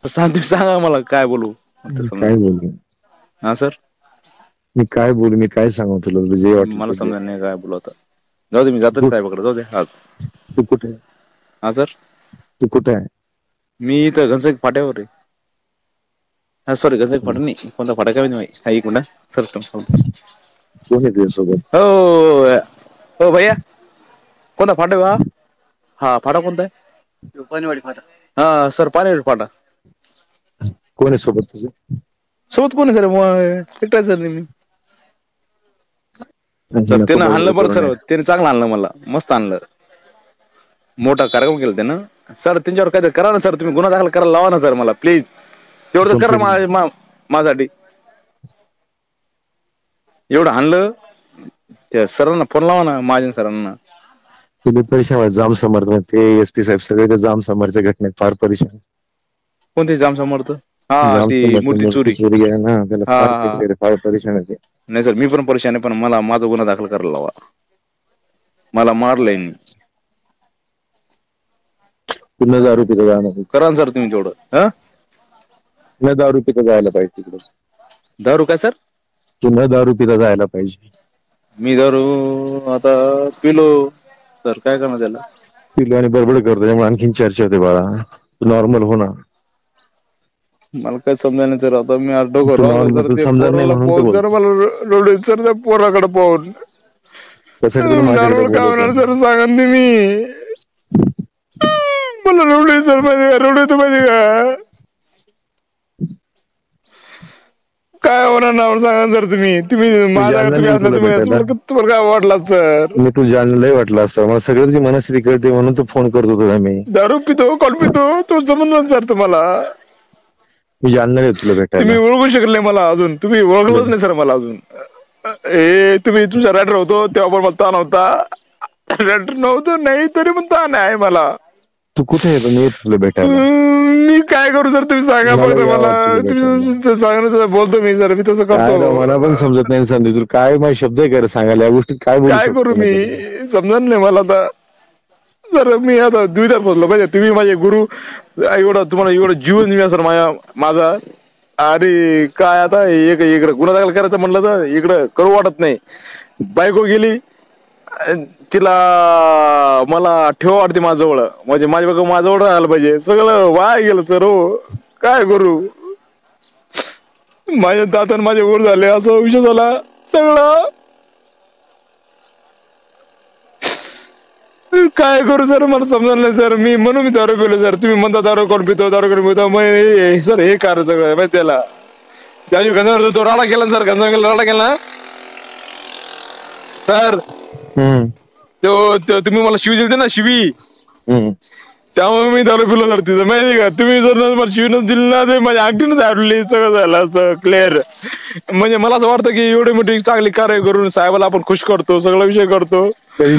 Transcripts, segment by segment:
सांगा मला काय बोलू. काय बोलू. हा सर मी काय बोलू, मी काय सांगू तुला जे वाटलं मला ते बोल. समजा नाही काय बोलू आता. जाऊ दे मी जातो साहेबाकडे जाऊ दे आज. तू कुठे आहे? हा सर तू कुठे आहे? मी इथं घनसाई फाट्यावर आहे. हा सॉरी घनसाई फाटा नाही कोणता फाटा काय माहिती नाही. एक मिनिट सर कोण आहे तुझ्यासोबत? हो भैया कोणता फाटा हा. हा फाटा कोणता आहे? पाणीवाडी फाटा. हा सर पाणीवाडी फाटा. कोण आहे सोबत तुझे? सोबत कोण आहे सर एकटाच आहे मी. सर नको त्यानं बडबड आणलं बरं करू सर नये. त्याने चांगलं आणलं मला मस्त आणलं. मोठा कार्यक्रम केला त्यानं. सर त्यांच्यावर काहीतरी करा ना सर. तुम्ही गुन्हा दाखल करायला लावा ना सर मला प्लीज. तेवढं तर करा कंप्लेंट माझ्यासाठी. एवढं हाणलं त्या सरांना फोन लावा ना महाजन सरांना. तुम्ही परेशान जाम समर्थ ते एसपी साहेब सगळे ते जाम समर्थच्या घटनेत फार परेशान. कोणते जाम समर्थ? हा जाम ती समर्थ मूर्ती चोरी. आहे ना त्याला हा फार हा फार परेशान आहे. नाही सर मी पण परेशान आहे पण मला माझा गुन्हा दाखल करायला लावा. मला मारलंय. पुन्हा दारू पिता जाणार. करा ना सर तुम्ही तेवढं. न दारू पिता जायला पाहिजे तिकडे. दारू काय सर? तू न दारू पिता जायला पाहिजे. मी दारू आता पिलो तर काय करणार त्याला. पिलो आणि बडबड करतो त्यामुळे आणखीन चर्चा होते बाळा. तू नॉर्मल हो ना. मला काय समजा नाही सर आता मी डोकं तू राहिलं नॉर्मल सर तू ते समजत नाही पोराला म्हणून तर पाहून जर बोलतो. मला रडू सर त्या पोराकडे पाहून. त्यासाठी तुला माझ्याकडे नॉर्मल काय बोलवतो. होणार सर सांगा तुम्ही. मला रडू सर माहिती का रडू येतो माहिती का. काय होणार नाव सांगा सर तुम्ही माझ्या तुम्ही असला तुम्हाला काय वाटला सर. मी तू जाणलंही वाटलं असतं मला सगळं तुझी मनस्थिती कळते म्हणून तू फोन करतो तुला मी. दारू पितो कॉल पितो तो समजलं सर तुम्हाला. मी जाणणार आहे तुला भेटायला. तुम्ही ओळखू शकले मला अजून तुम्ही ओळखलंच नाही सर मला अजून. तुम्ही तुमचा रायडर होतो तेव्हा पण मला ताण होता. रायडर नव्हतो नाही तरी पण ताण आहे मला. तू कुठे आहे मी तुला भेटायला. मी काय करू सर तुम्ही सांगा फक्त मला. तुम्ही सांगा बोलतो मी सर मी तसं करतो. मला पण समजत नाही संधी तू काय माझे शब्द आहे का सांगायला या गोष्टीत काय करू मी समजत नाही मला आता. सर मी आता द्विधात पोहोचलो पाहिजे. तुम्ही माझे गुरु एवढं तुम्हाला एवढं जीवन दिला सर माझा. अरे काय आता इकडं गुन्हा दाखल करायचं म्हणलं तर इकडं करू वाटत नाही. बायको गेली तिला मला ठेवा वाटते माझ्याजवळ म्हणजे माझ्या बायको माझ्याजवळ राहायला पाहिजे. सगळं वाया गेलं सर हो काय करू. माझ्या दातन माझे वर झाले असं विषय झाला सगळं. काय करू सर मला समजलं नाही सर. मी म्हणून मी दारू पिलो सर. तुम्ही म्हणता दारू कोण पितो दारू कोण पितो मग सर हे कारण सगळं माहिती त्याला. त्या दिवशी गंजा तो राडा केला सर. गंजा राडा केला सर. तो तुम्ही मला शिवी दिली ना शिवी त्यामुळे मी दारू पिलो सर तिथं माहिती का. तुम्ही जर मला शिवीनच दिली ना ते माझ्या अंगठीनच आडली सगळं झालं असतं क्लिअर. म्हणजे मला असं वाटतं की एवढी मोठी चांगली कार्य करून साहेबाला आपण खुश करतो सगळा विषय करतो. तरी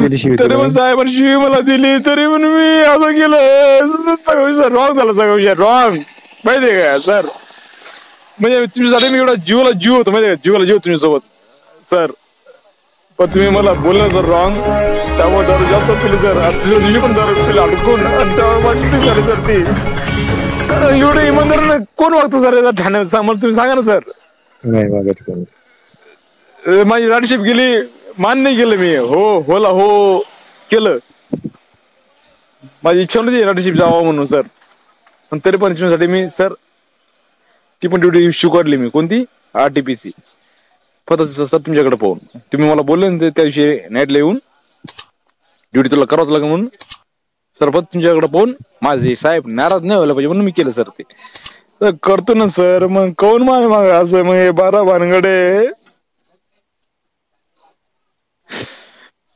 पण साहेबांनी शिवी मला दिली तरी पण मी असं केलं सगळं विषय रॉंग झाला. सगळं विषय रॉंग माहितीये का सर. म्हणजे तुमच्यासाठी मी एवढा जीवाला जीव होतो माहिती का. जीवाला जीव तुमच्या सोबत सर. पण तुम्ही मला बोललं सर रॉंग त्यामुळे दारू जास्त पिली सर. दुसऱ्या दिवशी पण दारू पिली अडकून आणि तेव्हा माझी झाली सर ती. एवढं इमानदार कोण वागतं सर ठाण्यात मला तुम्ही सांगा ना सर. माझी राडशिप गेली मान नाही केलं मी. होला हो केलं. माझी इच्छा नव्हती राडशिप जावं म्हणून सर. पण तरी पण इच्छेसाठी मी सर ती पण ड्युटी स्वीकारली मी. कोणती RTPC फक्त सर तुमच्याकडे पाहून. तुम्ही मला बोलले ना त्या दिवशी नाईटला येऊन ड्युटी तुला करावंच लागेल म्हणून सर फक्त तुमच्याकडे पाहून माझे साहेब नाराज नाही व्हायला पाहिजे म्हणून मी केलं सर ते करतो ना सर. मग कोण माग असं मग 12 भानगडे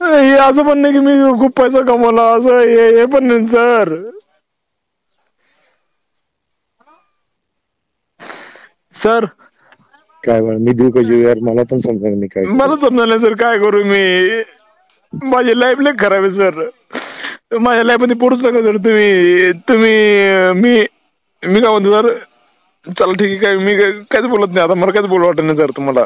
हे असं पण नाही की मी खूप पैसा कमवला असं हे पण नाही सर. सर काय मी देऊ का जीव यार मला पण समजा मी काय. मला समजा नाही सर काय करू मी. माझी लाईफ लय खराब आहे सर. माझ्या लाईफ मध्ये पोरूच नका सर तुम्ही मी काय म्हणतो सर. चला ठीक आहे काय मी काहीच बोलत नाही आता. मला काहीच बोलू वाटत नाही सर तुम्हाला.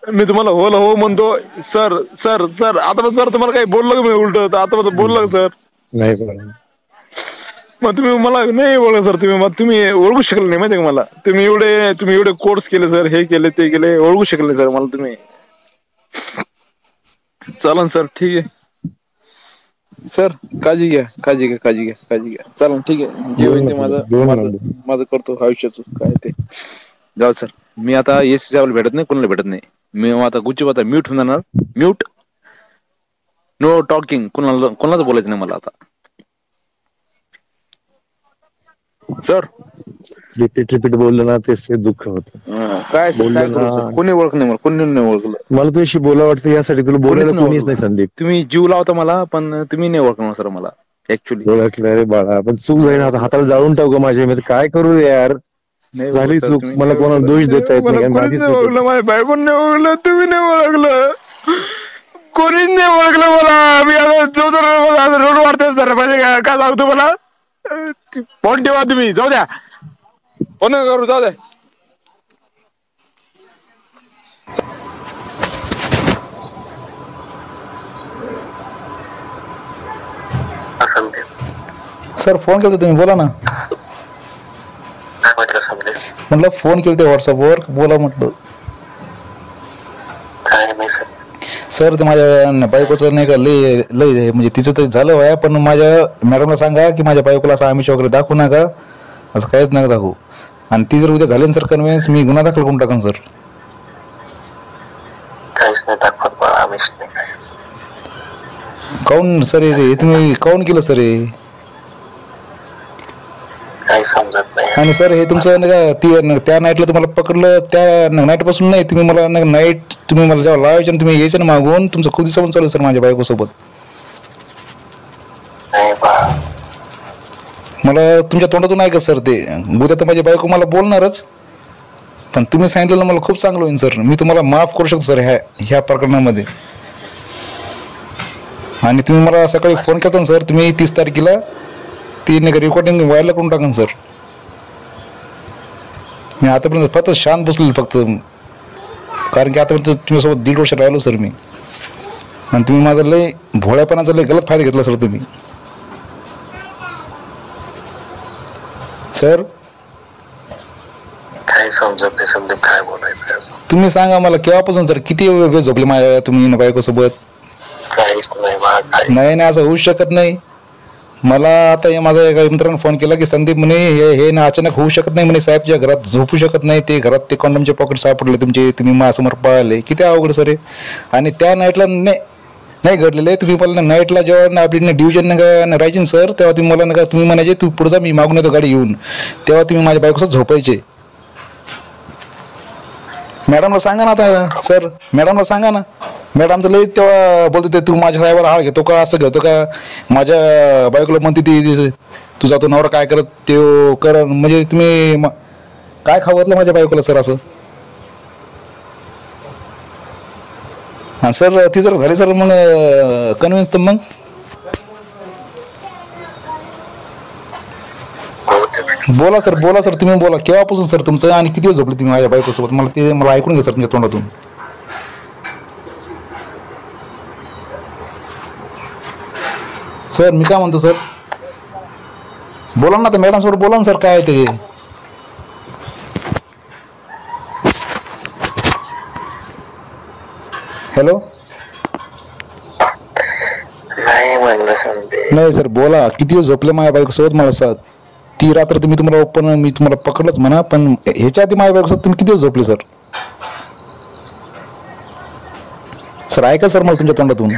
मी तुम्हाला हो म्हणतो सर सर सर. आता पण सर तुम्हाला काही बोललं का मी उलट आता बोललं का सर. नाही मग तुम्ही मला नाही ओळख सर, तुम्ही ओळखू शकले नाही माहिती का मला. तुम्ही एवढे कोर्स केले सर, हे केले ते केले, ओळखू शकले सर मला तुम्ही. चालन सर, ठीक आहे सर, काळजी घ्या. चालन, ठीक आहे. जे होईल ते माझं करतो आयुष्याचं काय ते. जाऊ सर, मी आता एसी भेटत नाही, कोणाला भेटत नाही. मी आता गुच्ची आता म्यूट होऊन जाणार. म्यूट, नो टॉकिंग, कोणालाच बोलायचं नाही मला आता सर. रिपीट बोललं ना तेच ते दुःख होतं. काय सर, काय करू सर, कोणी ओळख नाही मला, कोणी नाही ओळखलं मला. तुझ्याशी बोला वाटतं यासाठी, तुला बोलायला कोणीच नाही संदीप. तुम्ही जीव लावता मला, पण तुम्ही नाही ओळखणार सर मला ऍक्च्युली. ओळखलं रे बाळा, पण चूक झाली ना, आता हाताला जाळून टाकू माझे, मी काय करू यार. झाली चूक, मला कोणाला दोष देता येत नाही. माझ्या बायकोन नाही ओळखलं, तुम्ही नाही ओळखलं, कोणीच नाही ओळखलं मला. मी आता रोड वाढतोय सर, म्हणजे काय सांगतो मला. फोन ठेवा तुम्ही, जाऊ द्या, फोन करू, जाऊ द्या. सर फोन केला तुम्ही, बोला ना. म्हटलं फोन केला व्हॉट्सअपवर, बोला म्हटलं. सर ते माझ्या बायकोचं नाही का लय म्हणजे तिचं तर झालं वया, पण माझ्या मॅडमला सांगा की माझ्या बायकोला असं आमिष वगैरे दाखवू नका, असं काहीच नका दाखवू. आणि ती जर उद्या झाली ना सर कन्व्हिन्स, मी गुन्हा दाखल करून टाकन सर. काहीच नाही दाखवत मला आमिष नाही काय. काऊन सर हे तुम्ही काऊन केलं सर हे? काही समजत नाही. आणि सर हे तुमचं नाही का त्या नाईटला तुम्हाला पकडलं, त्या नाईट पासून नाही, तुम्ही मला नाईट तुम्ही मला जेव्हा लावायचे तुम्ही यायचं ना मागून, तुमचं खुदी समोर चालू सर माझ्या बायको सोबत. मला तुमच्या तोंडातून ऐकत सर ते. उद्या तर माझी बायको मला बोलणारच, पण तुम्ही सांगितलेलं मला खूप चांगलं होईल सर. मी तुम्हाला माफ करू शकतो सर ह्या प्रकरणामध्ये. आणि तुम्ही मला सकाळी फोन केला ना सर, तुम्ही 30 तारखेला ती रेकॉर्डिंग व्हायला करून टाका सर. मी आतापर्यंत फक्त शांत बसलेलो फक्त, कारण की आतापर्यंत तुमच्यासोबत 1.5 वर्ष राहिलो सर मी. आणि तुम्ही माझा लय भोळ्यापणाचा लय गलत फायदा घेतला सर तुम्ही सर. काही समजत नाही संदीप, काय बोलायचं. तुम्ही सांगा मला केव्हापासून सर, किती वेळ झोपले माझ्या तुम्ही बायकोसोबत? काहीच नाही. नाही असं होऊ शकत नाही. मला आता माझ्या एका मित्राने फोन केला की संदीप म्हणे हे ना अचानक होऊ शकत नाही म्हणे, साहेबच्या घरात झोपू शकत नाही, ते घरात ते कॉन्डमचे पॉकेट सापडले तुमचे, तुम्ही माझ्यासमोर पाहिले. किती अवघड सर आहे. आणि त्या नाईटला नाही घडलेलं आहे. तुम्ही मला नाईटला जेव्हा आपली डिव्हिजन राहायची सर, तेव्हा तुम्ही मला नका तुम्ही म्हणायचे तू पुढे जा, मी मागून येतो गाडी घेऊन, तेव्हा तुम्ही माझ्या बायकोसोबत झोपायचे. मॅडमला सांगा ना आता सर, मॅडमला सांगा ना. मॅडम तर लई तेव्हा बोलतो तू माझ्या साहेबाला हाळ घेतो का, असं घेतो का. माझ्या बायकोला म्हणते ती तुझा तो नवरा काय करत ते कर, म्हणजे तुम्ही काय खाऊ घातलं माझ्या बायकोला सर असं. हां सर, ती जर झाली सर मग कन्व्हिन्स, तर मग बोला सर तुम्ही बोला. केव्हापासून सर तुमचं, आणि किती वेळ झोपले तुम्ही माझ्या बायकोसोबत, मला ऐकून घ्या सर तुमच्या तोंडातून. सर मी काय म्हणतो सर, बोला ना तर मॅडम सोबत बोला ना सर, काय ते. हॅलो, नाही सर बोला, किती वेळ झोपले माझ्या बायकोसोबत मला साथ. ती रात्र मी तुम्हाला पकडलंच म्हणा, पण ह्याच्या आधी माझ्या बायकोसोबत तुम्ही किती वेळ झोपले सर? सर ऐका सर मला तुमच्या तोंडातून.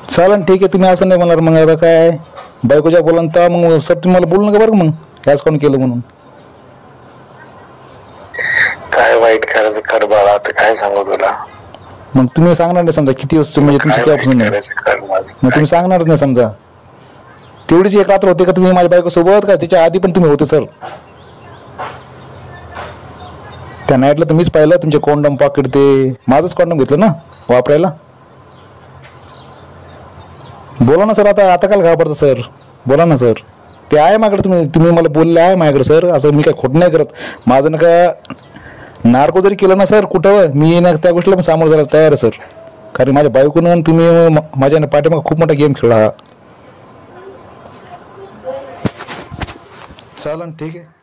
चालन ठीक आहे, तुम्ही असं नाही म्हणणार मग आता काय बायकोच्या बोला तर मग सर तुम्ही मला बोलू नका बरं मग, ह्याच कोण केलं म्हणून. काय वाईट करायचं कर बाळा, आता काय सांगू तुला. मग तुम्ही सांगणार नाही समजा किती वाजता, म्हणजे तुमची केव्हापासून नाही, मग तुम्ही सांगणारच नाही समजा. तेवढीच एक रात्र होते का तुम्ही माझ्या बायको सोबत, का त्याच्या आधी पण तुम्ही होते सर? त्या नाईटला तर मीच पाहिलं तुमचे कॉन्डम पॉकेट, ते माझंच कॉन्डम घेतलं ना वापरायला. बोला ना सर, आता काल घाबरतं सर, बोला ना सर. ते आहे माझ्याकडे, तुम्ही मला बोलले आहे माझ्याकडे सर, असं मी काय खोटं नाही करत. माझं ना का नार्को जरी केलं ना सर कुठं, मी ना त्या गोष्टीला पण सामोरं जायला तयार आहे सर. कारण माझ्या बायकोनं तुम्ही माझ्या पाठीमागे खूप मोठा गेम खेळला. चालन ठीक आहे.